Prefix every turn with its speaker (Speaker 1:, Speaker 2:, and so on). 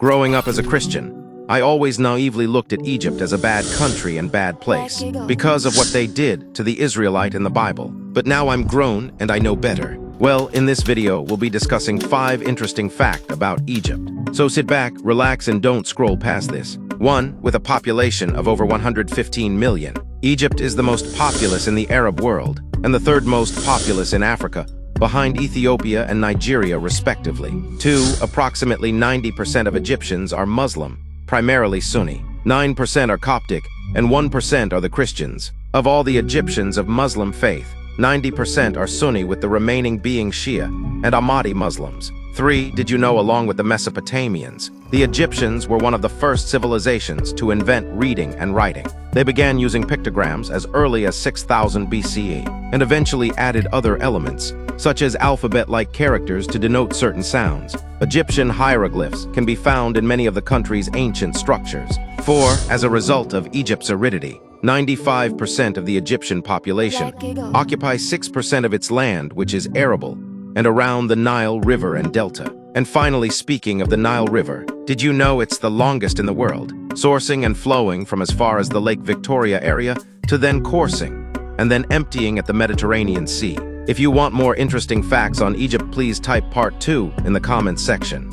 Speaker 1: Growing up as a Christian, I always naively looked at Egypt as a bad country and bad place because of what they did to the Israelite in the Bible. But now I'm grown and I know better. Well, in this video, we'll be discussing 5 interesting facts about Egypt. So sit back, relax, and don't scroll past this. 1. With a population of over 115 million, Egypt is the most populous in the Arab world and the third most populous in Africa, behind Ethiopia and Nigeria respectively. 2. Approximately 90% of Egyptians are Muslim, primarily Sunni. 9% are Coptic, and 1% are the Christians. Of all the Egyptians of Muslim faith, 90% are Sunni, with the remaining being Shia and Ahmadi Muslims. 3. Did you know, along with the Mesopotamians, the Egyptians were one of the first civilizations to invent reading and writing? They began using pictograms as early as 6000 BCE and eventually added other elements, such as alphabet-like characters to denote certain sounds. Egyptian hieroglyphs can be found in many of the country's ancient structures. 4. As a result of Egypt's aridity, 95% of the Egyptian population occupies 6% of its land, which is arable, and around the Nile River and Delta. And finally, speaking of the Nile River, did you know it's the longest in the world, sourcing and flowing from as far as the Lake Victoria area to then coursing and then emptying at the Mediterranean Sea? If you want more interesting facts on Egypt, please type part 2 in the comments section.